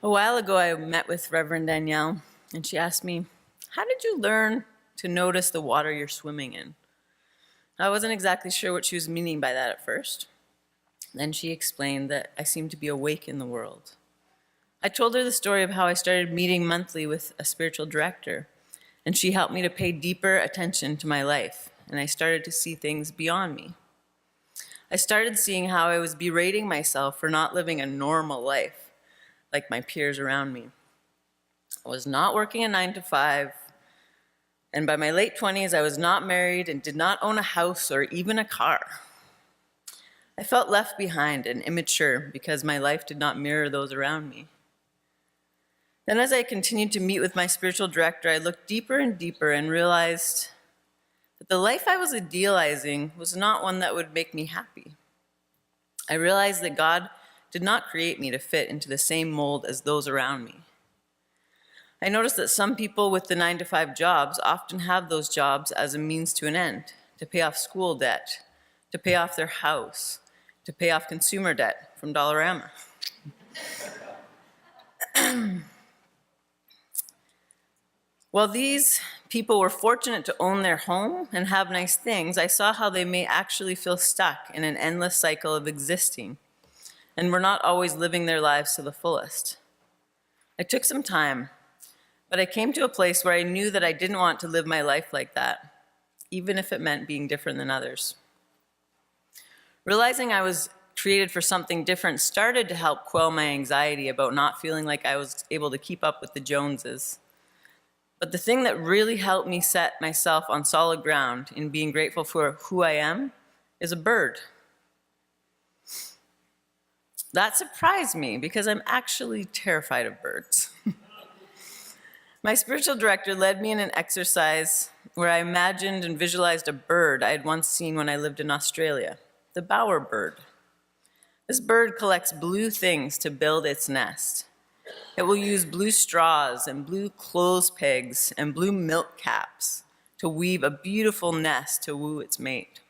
A while ago, I met with Reverend Danielle, and she asked me, "How did you learn to notice the water you're swimming in?" I wasn't exactly sure what she was meaning by that at first. Then she explained that I seemed to be awake in the world. I told her the story of how I started meeting monthly with a spiritual director, and she helped me to pay deeper attention to my life, and I started to see things beyond me. I started seeing how I was berating myself for not living a normal life, like my peers around me. I was not working a 9 to 5, and by my late 20s, I was not married and did not own a house or even a car. I felt left behind and immature because my life did not mirror those around me. Then as I continued to meet with my spiritual director, I looked deeper and deeper and realized that the life I was idealizing was not one that would make me happy. I realized that God did not create me to fit into the same mold as those around me. I noticed that some people with the 9 to 5 jobs often have those jobs as a means to an end, to pay off school debt, to pay off their house, to pay off consumer debt from Dollarama. While these people were fortunate to own their home and have nice things, I saw how they may actually feel stuck in an endless cycle of existing and were not always living their lives to the fullest. I took some time, but I came to a place where I knew that I didn't want to live my life like that, even if it meant being different than others. Realizing I was created for something different started to help quell my anxiety about not feeling like I was able to keep up with the Joneses. But the thing that really helped me set myself on solid ground in being grateful for who I am is a bird. That surprised me because I'm actually terrified of birds. My spiritual director led me in an exercise where I imagined and visualized a bird I had once seen when I lived in Australia, the bowerbird. This bird collects blue things to build its nest. It will use blue straws and blue clothes pegs and blue milk caps to weave a beautiful nest to woo its mate.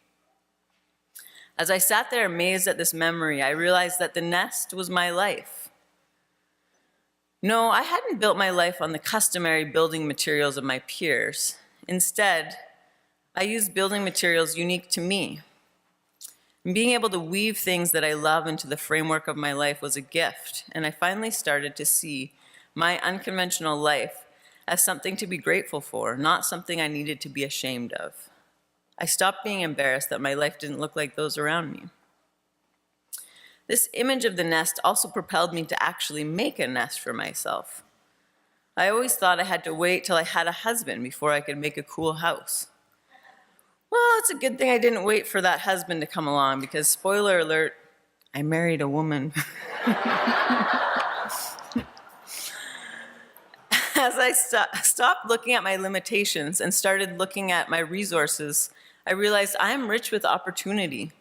As I sat there amazed at this memory, I realized that the nest was my life. No, I hadn't built my life on the customary building materials of my peers. Instead, I used building materials unique to me. And being able to weave things that I love into the framework of my life was a gift, and I finally started to see my unconventional life as something to be grateful for, not something I needed to be ashamed of. I stopped being embarrassed that my life didn't look like those around me. This image of the nest also propelled me to actually make a nest for myself. I always thought I had to wait till I had a husband before I could make a cool house. Well, it's a good thing I didn't wait for that husband to come along because, spoiler alert, I married a woman. As I stopped looking at my limitations and started looking at my resources, I realized I am rich with opportunity.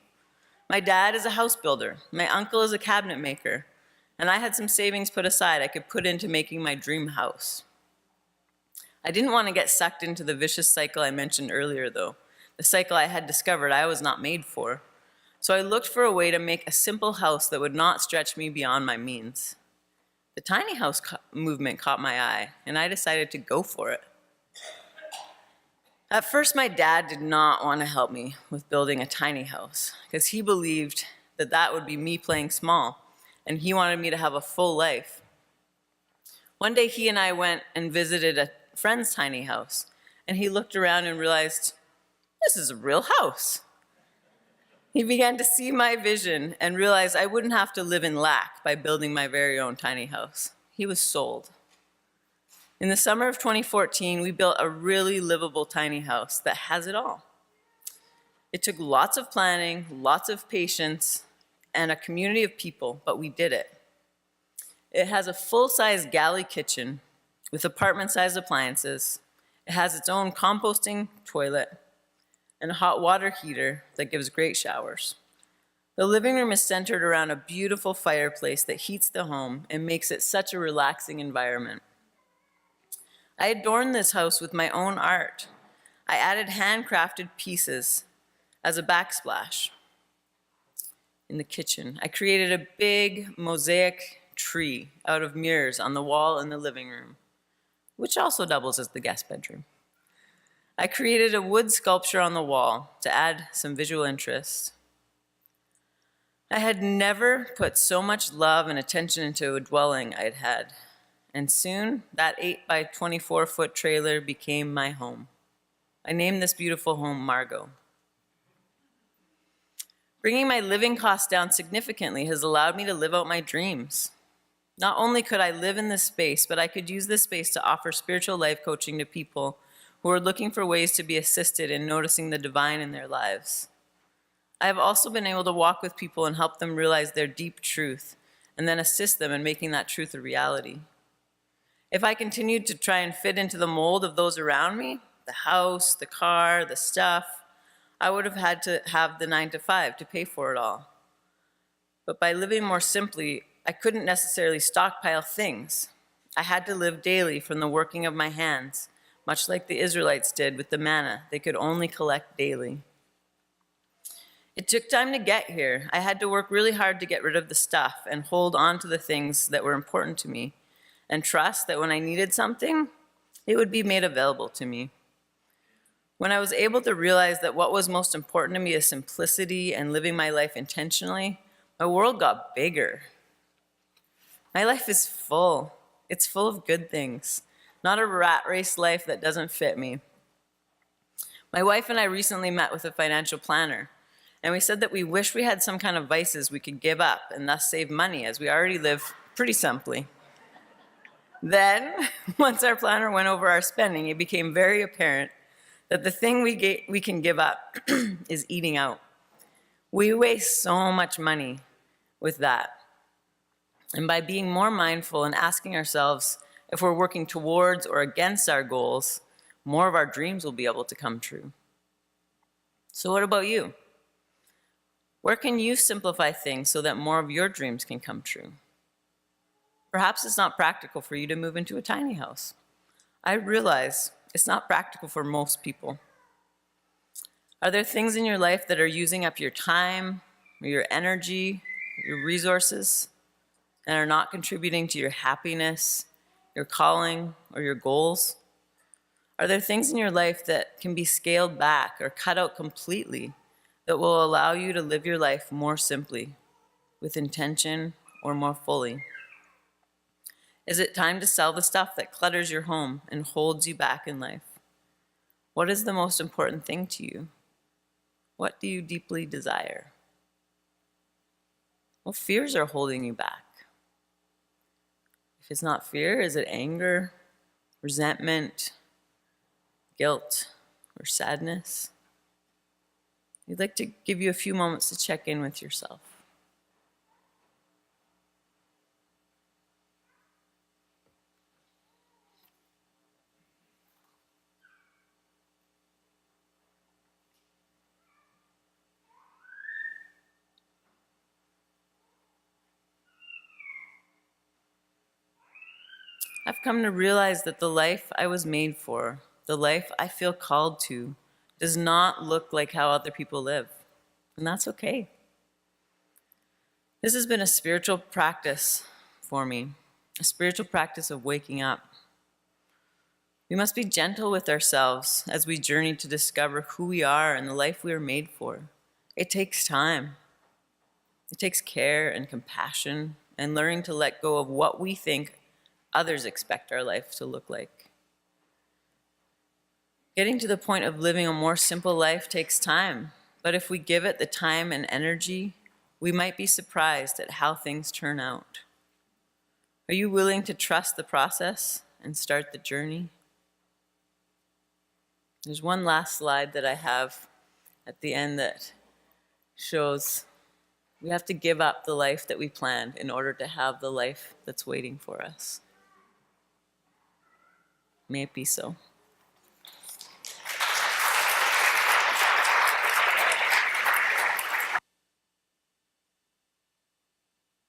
My dad is a house builder, my uncle is a cabinet maker, and I had some savings put aside I could put into making my dream house. I didn't want to get sucked into the vicious cycle I mentioned earlier, though, the cycle I had discovered I was not made for. So I looked for a way to make a simple house that would not stretch me beyond my means. The tiny house movement caught my eye, and I decided to go for it. At first, my dad did not want to help me with building a tiny house because he believed that that would be me playing small, and he wanted me to have a full life. One day, he and I went and visited a friend's tiny house, and he looked around and realized, this is a real house. He began to see my vision and realized I wouldn't have to live in lack by building my very own tiny house. He was sold. In the summer of 2014, we built a really livable tiny house that has it all. It took lots of planning, lots of patience, and a community of people, but we did it. It has a full-size galley kitchen with apartment-sized appliances. It has its own composting toilet and a hot water heater that gives great showers. The living room is centered around a beautiful fireplace that heats the home and makes it such a relaxing environment. I adorned this house with my own art. I added handcrafted pieces as a backsplash in the kitchen. I created a big mosaic tree out of mirrors on the wall in the living room, which also doubles as the guest bedroom. I created a wood sculpture on the wall to add some visual interest. I had never put so much love and attention into a dwelling I'd had, and soon that 8 by 24-foot trailer became my home. I named this beautiful home Margot. Bringing my living costs down significantly has allowed me to live out my dreams. Not only could I live in this space, but I could use this space to offer spiritual life coaching to people who are looking for ways to be assisted in noticing the divine in their lives. I have also been able to walk with people and help them realize their deep truth, and then assist them in making that truth a reality. If I continued to try and fit into the mold of those around me, the house, the car, the stuff, I would have had to have the 9 to 5 to pay for it all. But by living more simply, I couldn't necessarily stockpile things. I had to live daily from the working of my hands, much like the Israelites did with the manna they could only collect daily. It took time to get here. I had to work really hard to get rid of the stuff and hold on to the things that were important to me, and trust that when I needed something, it would be made available to me. When I was able to realize that what was most important to me is simplicity and living my life intentionally, my world got bigger. My life is full. It's full of good things, not a rat race life that doesn't fit me. My wife and I recently met with a financial planner, and we said that we wish we had some kind of vices we could give up and thus save money, as we already live pretty simply. Then, once our planner went over our spending, it became very apparent that the thing we can give up is eating out. We waste so much money with that. And by being more mindful and asking ourselves if we're working towards or against our goals, more of our dreams will be able to come true. So what about you? Where can you simplify things so that more of your dreams can come true? Perhaps it's not practical for you to move into a tiny house. I realize it's not practical for most people. Are there things in your life that are using up your time, or your energy, your resources, and are not contributing to your happiness, your calling, or your goals? Are there things in your life that can be scaled back or cut out completely that will allow you to live your life more simply, with intention, or more fully? Is it time to sell the stuff that clutters your home and holds you back in life? What is the most important thing to you? What do you deeply desire? What fears are holding you back? If it's not fear, is it anger, resentment, guilt, or sadness? I'd like to give you a few moments to check in with yourself. I've come to realize that the life I was made for, the life I feel called to, does not look like how other people live, and that's okay. This has been a spiritual practice for me, a spiritual practice of waking up. We must be gentle with ourselves as we journey to discover who we are and the life we are made for. It takes time. It takes care and compassion and learning to let go of what we think others expect our life to look like. Getting to the point of living a more simple life takes time, but if we give it the time and energy, we might be surprised at how things turn out. Are you willing to trust the process and start the journey? There's one last slide that I have at the end that shows we have to give up the life that we planned in order to have the life that's waiting for us. May it be so.